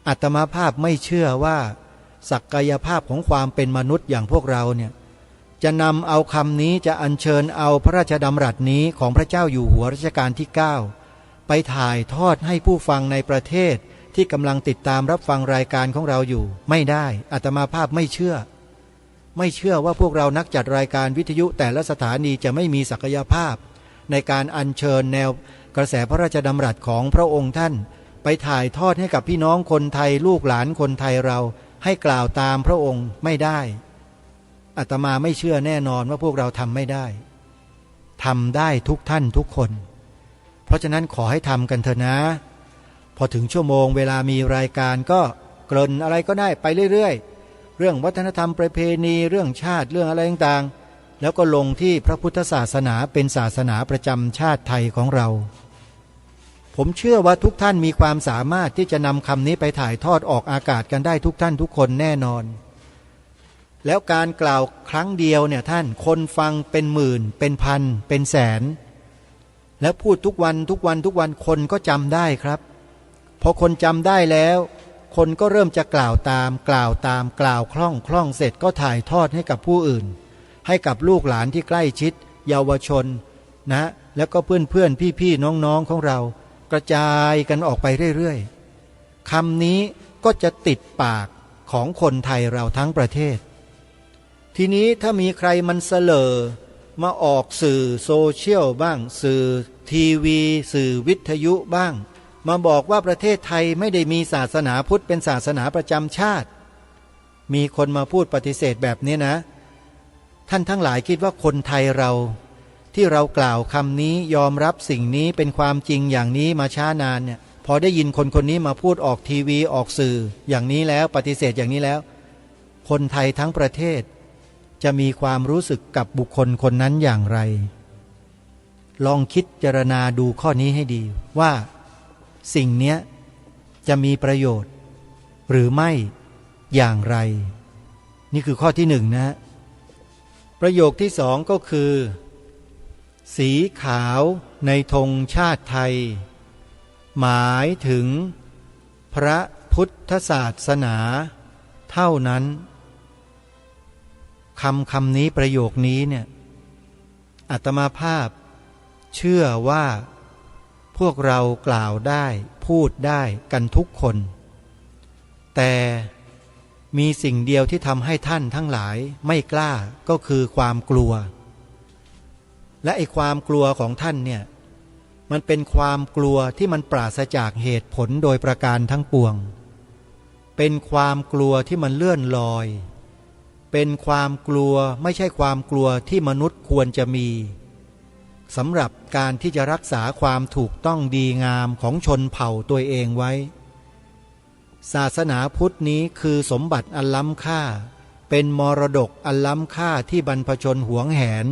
อาตมาภาพไม่เชื่อว่าศักยภาพของความเป็นมนุษย์อย่างพวกเราเนี่ยจะนำเอาคำนี้จะอัญเชิญเอาพระราชดำรัสนี้ของพระเจ้าอยู่หัวรัชกาลที่ 9ไปถ่ายทอดให้ผู้ฟังในประเทศที่กำลังติดตามรับฟังรายการของเราอยู่ไม่ได้อาตมาภาพไม่เชื่อว่าพวกเรานักจัดรายการวิทยุแต่ละสถานีจะไม่มีศักยภาพในการอัญเชิญแนวกระแสพระราชดำรัสของพระองค์ท่านไปถ่ายทอดให้กับพี่น้องคนไทยลูกหลานคนไทยเราให้กล่าวตามพระองค์ไม่ได้อาตมาไม่เชื่อแน่นอนว่าพวกเราทำไม่ได้ทำได้ทุกท่านทุกคนเพราะฉะนั้นขอให้ทำกันเถอะนะพอถึงชั่วโมงเวลามีรายการก็เกริ่นอะไรก็ได้ไปเรื่อยๆเรื่องวัฒนธรรมประเพณีเรื่องชาติเรื่องอะไรต่างๆแล้วก็ลงที่พระพุทธศาสนาเป็นศาสนาประจำชาติไทยของเราผมเชื่อว่าทุกท่านมีความสามารถที่จะนำคำนี้ไปถ่ายทอดออกอากาศกันได้ทุกท่านทุกคนแน่นอนแล้วการกล่าวครั้งเดียวเนี่ยท่านคนฟังเป็นหมื่นเป็นพันเป็นแสนแล้วพูดทุกวันคนก็จำได้ครับพอคนจำได้แล้วคนก็เริ่มจะกล่าวตามกล่าวคล่องเสร็จก็ถ่ายทอดให้กับผู้อื่นให้กับลูกหลานที่ใกล้ชิดเยาวชนนะแล้วก็เพื่อนพี่น้องของเรากระจายกันออกไปเรื่อยๆคำนี้ก็จะติดปากของคนไทยเราทั้งประเทศทีนี้ถ้ามีใครมันเสลอมาออกสื่อโซเชียลบ้างสื่อทีวีสื่อวิทยุบ้างมาบอกว่าประเทศไทยไม่ได้มีศาสนาพุทธเป็นศาสนาประจำชาติมีคนมาพูดปฏิเสธแบบนี้นะท่านทั้งหลายคิดว่าคนไทยเราที่เรากล่าวคำนี้ยอมรับสิ่งนี้เป็นความจริงอย่างนี้มาช้านานเนี่ยพอได้ยินคนนี้มาพูดออกทีวีออกสื่ออย่างนี้แล้วปฏิเสธอย่างนี้แล้วคนไทยทั้งประเทศจะมีความรู้สึกกับบุคคลคนนั้นอย่างไรลองคิดเจรณาดูข้อนี้ให้ดีว่าสิ่งเนี้ยจะมีประโยชน์หรือไม่อย่างไรนี่คือข้อที่หนึ่งนะประโยคที่สองก็คือสีขาวในธงชาติไทยหมายถึงพระพุทธศาสนาเท่านั้นคำนี้ประโยคนี้เนี่ยอาตมาภาพเชื่อว่าพวกเรากล่าวได้พูดได้กันทุกคนแต่มีสิ่งเดียวที่ทำให้ท่านทั้งหลายไม่กล้าก็คือความกลัวและไอ้ความกลัวของท่านเนี่ยมันเป็นความกลัวที่มันปราศจากเหตุผลโดยประการทั้งปวงเป็นความกลัวที่มันเลื่อนลอยเป็นความกลัวไม่ใช่ความกลัวที่มนุษย์ควรจะมีสำหรับการที่จะรักษาความถูกต้องดีงามของชนเผ่าตัวเองไว้ศาสนาพุทธนี้คือสมบัติอันล้ำค่าเป็นมรดกอันล้ำค่าที่บรรพชนหวงแหน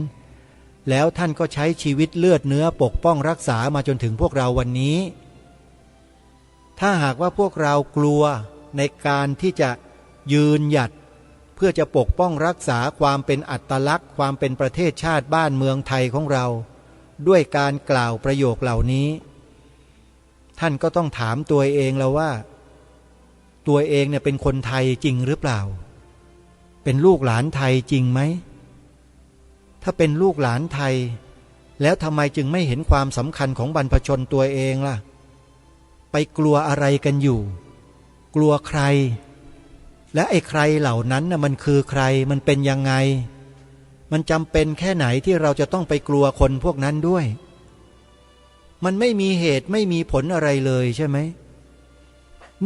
แล้วท่านก็ใช้ชีวิตเลือดเนื้อปกป้องรักษามาจนถึงพวกเราวันนี้ถ้าหากว่าพวกเรากลัวในการที่จะยืนหยัดเพื่อจะปกป้องรักษาความเป็นอัตลักษณ์ความเป็นประเทศชาติบ้านเมืองไทยของเราด้วยการกล่าวประโยคเหล่านี้ท่านก็ต้องถามตัวเองแล้วว่าตัวเองเนี่ยเป็นคนไทยจริงหรือเปล่าเป็นลูกหลานไทยจริงไหมถ้าเป็นลูกหลานไทยแล้วทำไมจึงไม่เห็นความสำคัญของบรรพชนตัวเองล่ะไปกลัวอะไรกันอยู่กลัวใครและไอ้ใครเหล่านั้นน่ะมันคือใครมันเป็นยังไงมันจำเป็นแค่ไหนที่เราจะต้องไปกลัวคนพวกนั้นด้วยมันไม่มีเหตุไม่มีผลอะไรเลยใช่ไหม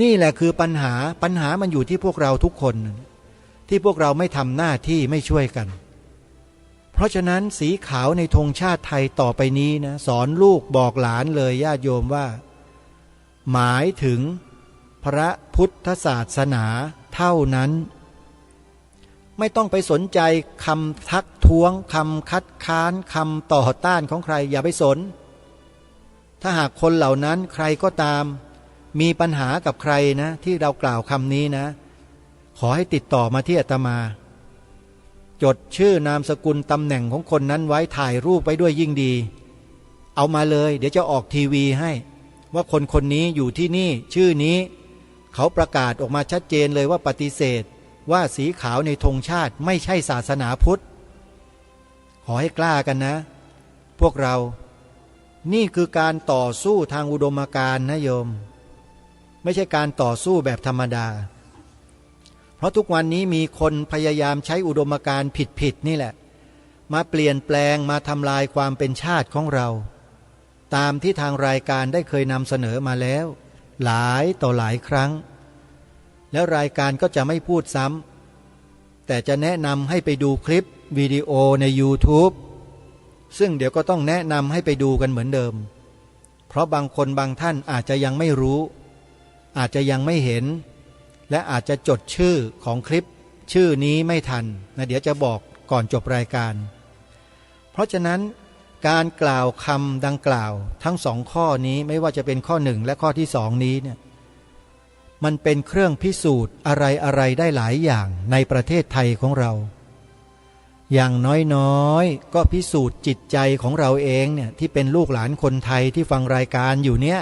นี่แหละคือปัญหามันอยู่ที่พวกเราทุกคนที่พวกเราไม่ทำหน้าที่ไม่ช่วยกันเพราะฉะนั้นสีขาวในธงชาติไทยต่อไปนี้นะสอนลูกบอกหลานเลยญาติโยมว่าหมายถึงพระพุทธศาสนาเท่านั้นไม่ต้องไปสนใจคำทักท้วงคำคัดค้านคำต่อต้านของใครอย่าไปสนถ้าหากคนเหล่านั้นใครก็ตาม มีปัญหากับใครนะที่เรากล่าวคำนี้นะขอให้ติดต่อมาที่อาตมาจดชื่อนามสกุลตำแหน่งของคนนั้นไว้ถ่ายรูปไว้ด้วยยิ่งดีเอามาเลยเดี๋ยวจะออกทีวีให้ว่าคนคนนี้อยู่ที่นี่ชื่อนี้เขาประกาศออกมาชัดเจนเลยว่าปฏิเสธว่าสีขาวในธงชาติไม่ใช่ศาสนาพุทธขอให้กล้ากันนะพวกเรานี่คือการต่อสู้ทางอุดมการณ์นะโยมไม่ใช่การต่อสู้แบบธรรมดาเพราะทุกวันนี้มีคนพยายามใช้อุดมการณ์ผิดนี่แหละมาเปลี่ยนแปลงมาทำลายความเป็นชาติของเราตามที่ทางรายการได้เคยนำเสนอมาแล้วหลายต่อหลายครั้งแล้วรายการก็จะไม่พูดซ้ำแต่จะแนะนำให้ไปดูคลิปวิดีโอใน YouTube ซึ่งเดี๋ยวก็ต้องแนะนำให้ไปดูกันเหมือนเดิมเพราะบางคนบางท่านอาจจะยังไม่รู้อาจจะยังไม่เห็นและอาจจะจดชื่อของคลิปชื่อนี้ไม่ทันนะเดี๋ยวจะบอกก่อนจบรายการเพราะฉะนั้นการกล่าวคำดังกล่าวทั้งสองข้อนี้ไม่ว่าจะเป็นข้อหนึ่งและข้อที่สองนี้เนี่ยมันเป็นเครื่องพิสูจน์อะไรได้หลายอย่างในประเทศไทยของเราอย่างน้อยๆก็พิสูจน์จิตใจของเราเองเนี่ยที่เป็นลูกหลานคนไทยที่ฟังรายการอยู่เนี่ย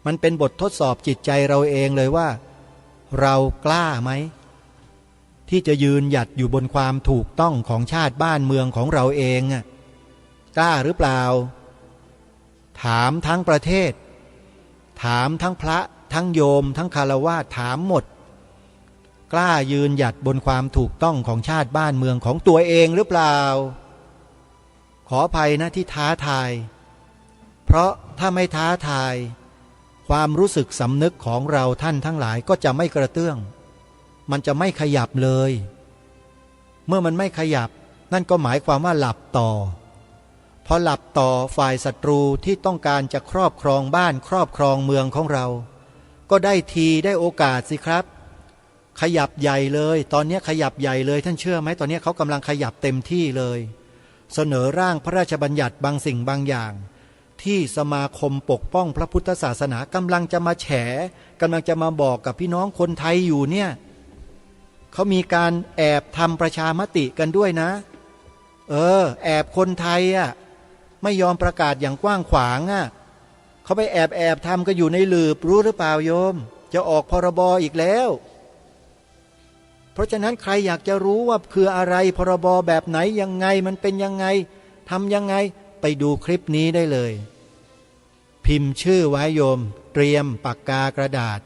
มันเป็นบททดสอบจิตใจเราเองเลยว่าเรากล้าไหมที่จะยืนหยัดอยู่บนความถูกต้องของชาติบ้านเมืองของเราเองกล้าหรือเปล่าถามทั้งประเทศถามทั้งพระทั้งโยมทั้งฆราวาสถามหมดกล้ายืนหยัดบนความถูกต้องของชาติบ้านเมืองของตัวเองหรือเปล่าขออภัยนะที่ท้าทายเพราะถ้าไม่ท้าทายความรู้สึกสำนึกของเราท่านทั้งหลายก็จะไม่กระเตื้องมันจะไม่ขยับเลยเมื่อมันไม่ขยับนั่นก็หมายความว่าหลับต่อพอหลับต่อฝ่ายศัตรูที่ต้องการจะครอบครองบ้านครอบครองเมืองของเราก็ได้ทีได้โอกาสสิครับขยับใหญ่เลยตอนนี้ขยับใหญ่เลยท่านเชื่อไหมตอนนี้เขากำลังขยับเต็มที่เลยเสนอร่างพระราชบัญญัติบางสิ่งบางอย่างที่สมาคมปกป้องพระพุทธศาสนากำลังจะมาแฉกำลังจะมาบอกกับพี่น้องคนไทยอยู่เนี่ยเขามีการแอบทำประชามติกันด้วยนะแอบคนไทยไม่ยอมประกาศอย่างกว้างขวางเขาไปแอบทำก็อยู่ในหลืบรู้หรือเปล่าโยมจะออกพรบอีกแล้วเพราะฉะนั้นใครอยากจะรู้ว่าคืออะไรพรบแบบไหนยังไงมันเป็นยังไงทำยังไงไปดูคลิปนี้ได้เลยพิมพ์ชื่อไว้โยมเตรียมปากกากระดาษ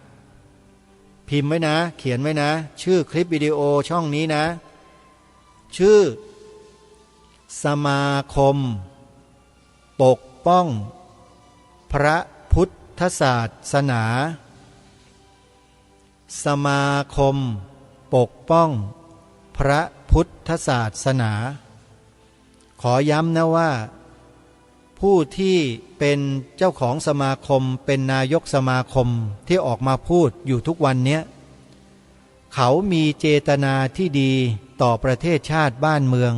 พิมพ์ไว้นะเขียนไว้นะชื่อคลิปวิดีโอช่องนี้นะชื่อสมาคมปกป้องพระพุทธศาสนาสมาคมปกป้องพระพุทธศาสนาขอย้ำนะว่าผู้ที่เป็นเจ้าของสมาคมเป็นนายกสมาคมที่ออกมาพูดอยู่ทุกวันนี้เขามีเจตนาที่ดีต่อประเทศชาติบ้านเมือง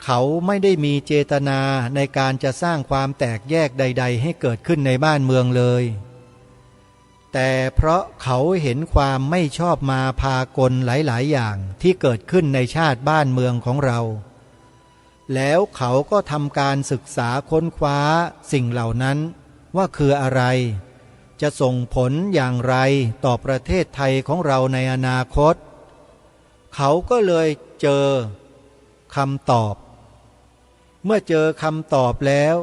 เขาไม่ได้มีเจตนาในการจะสร้างความแตกแยกใดๆให้เกิดขึ้นในบ้านเมืองเลยแต่เพราะเขาเห็นความไม่ชอบมาพากลหลายๆอย่างที่เกิดขึ้นในชาติบ้านเมืองของเราแล้วเขาก็ทำการศึกษาค้นคว้าสิ่งเหล่านั้นว่าคืออะไรจะส่งผลอย่างไรต่อประเทศไทยของเราในอนาคตเขาก็เลยเจอคำตอบเมื่อเจอคำตอบแล้ว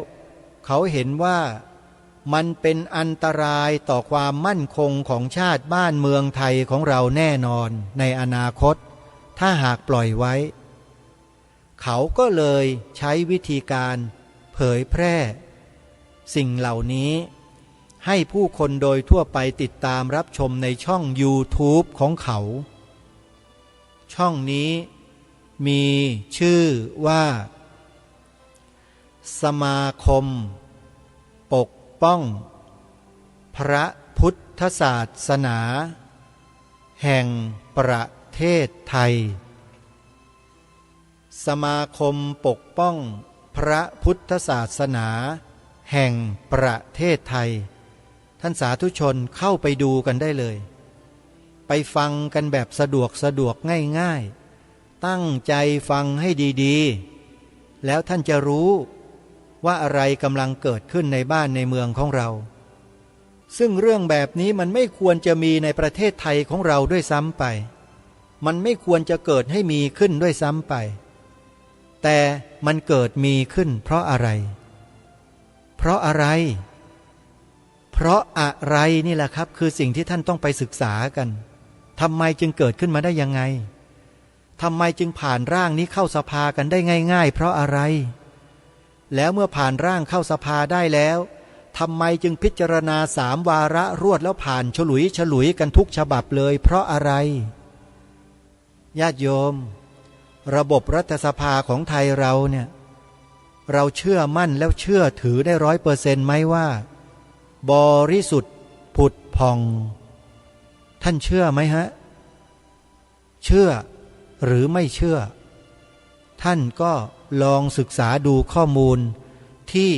เขาเห็นว่ามันเป็นอันตรายต่อความมั่นคงของชาติบ้านเมืองไทยของเราแน่นอนในอนาคตถ้าหากปล่อยไว้เขาก็เลยใช้วิธีการเผยแพร่สิ่งเหล่านี้ให้ผู้คนโดยทั่วไปติดตามรับชมในช่อง YouTube ของเขาช่องนี้มีชื่อว่าสมาคมปกป้องพระพุทธศาสนาแห่งประเทศไทยสมาคมปกป้องพระพุทธศาสนาแห่งประเทศไทย ท่านสาธุชนเข้าไปดูกันได้เลยไปฟังกันแบบสะดวกง่ายๆตั้งใจฟังให้ดีๆแล้วท่านจะรู้ว่าอะไรกำลังเกิดขึ้นในบ้านในเมืองของเราซึ่งเรื่องแบบนี้มันไม่ควรจะมีในประเทศไทยของเราด้วยซ้ำไปมันไม่ควรจะเกิดให้มีขึ้นด้วยซ้ำไปแต่มันเกิดมีขึ้นเพราะอะไรเพราะอะไรนี่แหละครับคือสิ่งที่ท่านต้องไปศึกษากันทำไมจึงเกิดขึ้นมาได้ยังไงทำไมจึงผ่านร่างนี้เข้าสภากันได้ง่ายๆเพราะอะไรแล้วเมื่อผ่านร่างเข้าสภาได้แล้วทำไมจึงพิจารณา3 วาระรวดแล้วผ่านฉลุยกันทุกฉบับเลยเพราะอะไรญาติโยมระบบรัฐสภาของไทยเราเนี่ยเราเชื่อมั่นแล้วเชื่อถือได้100%ไหมว่าบริสุทธิ์ผุดผ่องท่านเชื่อไหมฮะเชื่อหรือไม่เชื่อท่านก็ลองศึกษาดูข้อมูลที่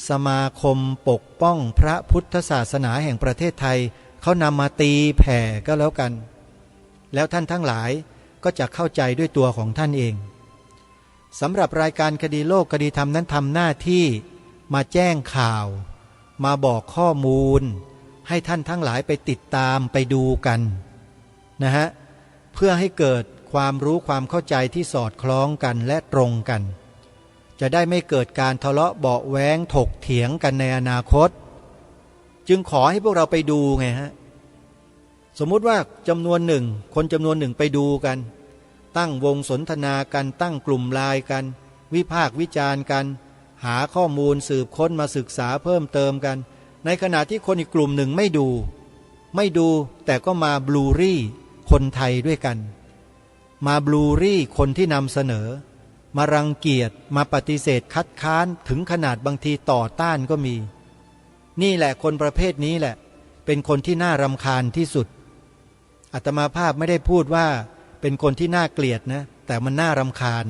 สมาคมปกป้องพระพุทธศาสนาแห่งประเทศไทยเขานำมาตีแผ่ก็แล้วกันแล้วท่านทั้งหลายก็จะเข้าใจด้วยตัวของท่านเองสำหรับรายการคดีโลกคดีธรรมนั้นทำหน้าที่มาแจ้งข่าวมาบอกข้อมูลให้ท่านทั้งหลายไปติดตามไปดูกันนะฮะเพื่อให้เกิดความรู้ความเข้าใจที่สอดคล้องกันและตรงกันจะได้ไม่เกิดการทะเลาะเบาะแว้งถกเถียงกันในอนาคตจึงขอให้พวกเราไปดูไงฮะสมมุติว่าจำนวนหนึ่งคนจำนวนหนึ่งไปดูกันตั้งวงสนทนากันตั้งกลุ่มไลน์กันวิพากษ์วิจารณ์กันหาข้อมูลสืบค้นมาศึกษาเพิ่มเติมกันในขณะที่คนอีกกลุ่มหนึ่งไม่ดูแต่ก็มาบลูรี่คนไทยด้วยกันมาบลูรี่คนที่นำเสนอมารังเกียจมาปฏิเสธคัดค้านถึงขนาดบางทีต่อต้านก็มีนี่แหละคนประเภทนี้แหละเป็นคนที่น่ารำคาญที่สุดอาตมาภาพไม่ได้พูดว่าเป็นคนที่น่าเกลียดนะแต่มันน่ารำคาญ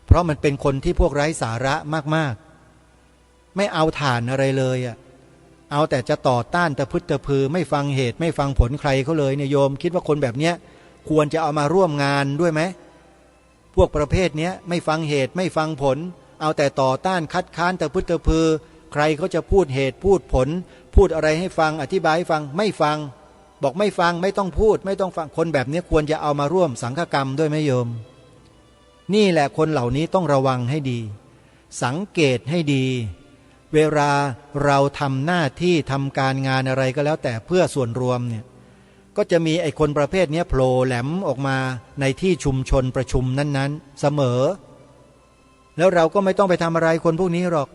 เพราะมันเป็นคนที่พวกไร้สาระมากๆไม่เอาฐานอะไรเลยอ่ะเอาแต่จะต่อต้านตะพึดตะพือไม่ฟังเหตุไม่ฟังผลใครเขาเลยเนี่ยโยมคิดว่าคนแบบเนี้ยควรจะเอามาร่วมงานด้วยไหมพวกประเภทนี้ไม่ฟังเหตุไม่ฟังผลเอาแต่ต่อต้านคัดค้านตะพึดตะพือใครเขาจะพูดเหตุพูดผลพูดอะไรให้ฟังอธิบายให้ฟังไม่ฟังบอกไม่ฟังไม่ต้องพูดไม่ต้องฟังคนแบบนี้ควรจะเอามาร่วมสังฆกรรมด้วยไหมโยมนี่แหละคนเหล่านี้ต้องระวังให้ดีสังเกตให้ดีเวลาเราทำหน้าที่ทำการงานอะไรก็แล้วแต่เพื่อส่วนรวมเนี่ยก็จะมีไอ้คนประเภทนี้โผล่แหลมออกมาในที่ชุมชนประชุมนั้นๆเสมอแล้วเราก็ไม่ต้องไปทำอะไรคนพวกนี้หรอก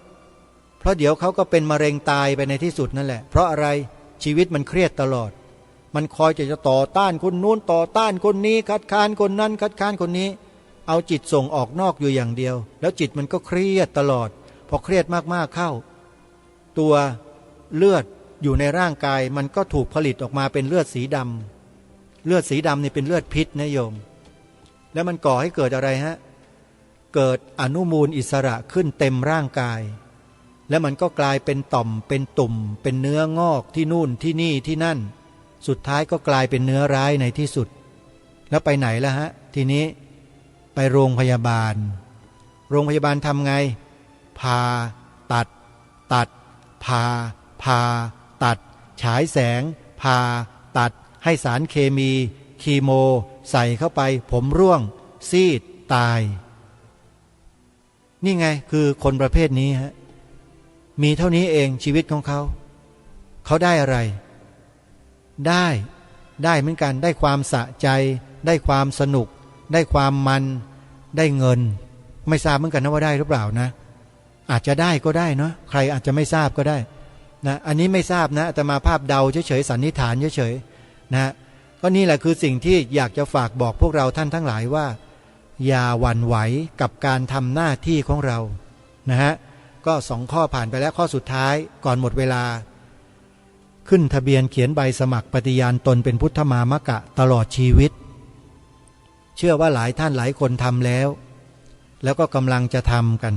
เพราะเดี๋ยวเขาก็เป็นมะเร็งตายไปในที่สุดนั่นแหละเพราะอะไรชีวิตมันเครียดตลอดมันคอยจะต่อต้านคนนู้นต่อต้านคนนี้คัดค้านคนนั้นคัดค้านคนนี้เอาจิตส่งออกนอกอยู่อย่างเดียวแล้วจิตมันก็เครียดตลอดพอเครียดมากๆเข้าตัวเลือดอยู่ในร่างกายมันก็ถูกผลิตออกมาเป็นเลือดสีดำเลือดสีดำนี่เป็นเลือดพิษนะโยมแล้วมันก่อให้เกิดอะไรฮะเกิดอนุมูลอิสระขึ้นเต็มร่างกายแล้วมันก็กลายเป็นต่อมเป็นตุ่มเป็นเนื้องอกที่นู่นที่นี่ที่นั่นสุดท้ายก็กลายเป็นเนื้อร้ายในที่สุดแล้วไปไหนล่ะฮะทีนี้ไปโรงพยาบาลทำไงผ่าตัดผ่าตัดฉายแสงผ่าตัดให้สารเคมีคีโมใส่เข้าไปผมร่วงซีดตายนี่ไงคือคนประเภทนี้ฮะมีเท่านี้เองชีวิตของเขาได้อะไรได้เหมือนกันได้ความสะใจได้ความสนุกได้ความมันได้เงินไม่ทราบเหมือนกันนะว่าได้หรือเปล่านะอาจจะได้ก็ได้เนาะใครอาจจะไม่ทราบก็ได้นะอันนี้ไม่ทราบนะอาตมาภาพเดาเฉยๆสันนิษฐานเฉยๆนะก็นี่แหละคือสิ่งที่อยากจะฝากบอกพวกเราท่านทั้งหลายว่าอย่าหวั่นไหวกับการทำหน้าที่ของเรานะฮะก็2ข้อผ่านไปแล้วข้อสุดท้ายก่อนหมดเวลาขึ้นทะเบียนเขียนใบสมัครปฏิญาณตนเป็นพุทธมามกะตลอดชีวิตเชื่อว่าหลายท่านหลายคนทำแล้วก็กำลังจะทำกัน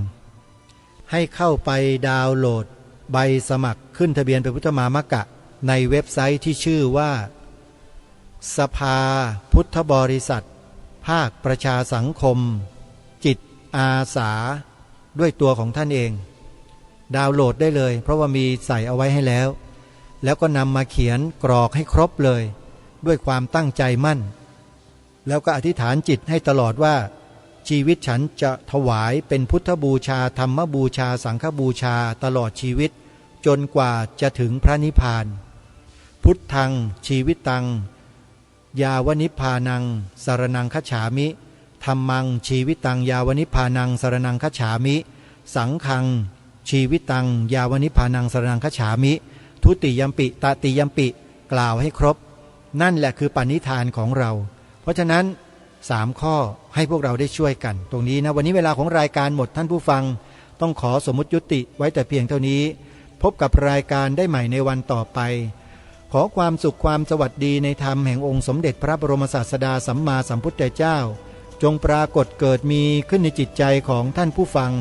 ให้เข้าไปดาวน์โหลดใบสมัครขึ้นทะเบียนเป็นพุทธมามกะ ในเว็บไซต์ที่ชื่อว่าสภาพุทธบริษัทภาคประชาสังคมจิตอาสาด้วยตัวของท่านเองดาวน์โหลดได้เลยเพราะว่ามีใส่เอาไว้ให้แล้วแล้วก็นำมาเขียนกรอกให้ครบเลยด้วยความตั้งใจมั่นแล้วก็อธิษฐานจิตให้ตลอดว่าชีวิตฉันจะถวายเป็นพุทธบูชาธรรมบูชาสังฆบูชาตลอดชีวิตจนกว่าจะถึงพระนิพพานพุทธังชีวิตตังยาวนิพพานังสรนังคัจฉามิธัมมังชีวิตังยาวนิพพานังสรนังคัจฉามิสังฆังชีวิตังยาวนิพพานังสรนังคัจฉามิทุติยัมปิตติยัมปิกล่าวให้ครบนั่นแหละคือปณิธานของเราเพราะฉะนั้น3ข้อให้พวกเราได้ช่วยกันตรงนี้นะวันนี้เวลาของรายการหมดท่านผู้ฟังต้องขอสมมุติยุติไว้แต่เพียงเท่านี้พบกับรายการได้ใหม่ในวันต่อไปขอความสุขความสวัสดีในธรรมแห่งองค์สมเด็จพระบรมศาสดาสัมมาสัมพุทธเจ้าจงปรากฏเกิดมีขึ้นในจิตใจของท่านผู้ฟัง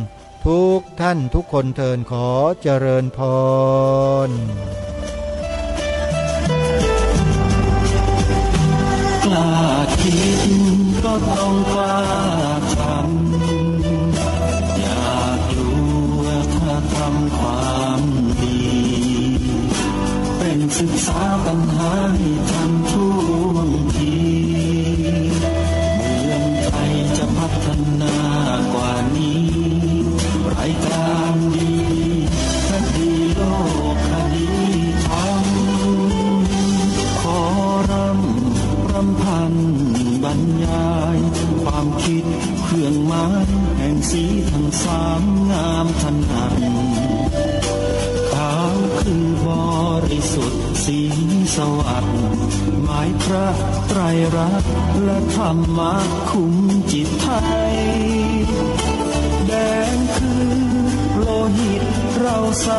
ทุกท่านทุกคนเทินขอเจริญพรกล้าคิดก็ต้องกล้าทำอย่ากลัวถ้าทำความดีเป็นศึกษาปัญหาให้ทันท่วงทีเมืองไทยจะพัฒนากว่านี้รายการดีคดีโลกคดีธรรมขอรำพันบรรยายความคิดเครื่องหมายแห่งสีทั้งสามงามถนัดขาวคือบริสุทธิ์สีสวัสดิ์หมายพระไตรรัตน์และธรรมะคุ้มจิตไทยแดงคือโลหิตเราใส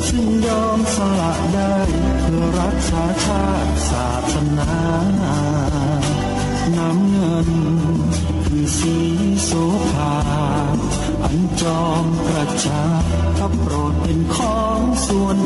ซึ่งยอมสละได้เพื่อรักษาชาติศาสนาน้ำเงินคือสีโสภาอันจอมประชาถ้าโปรดเป็นของส่วน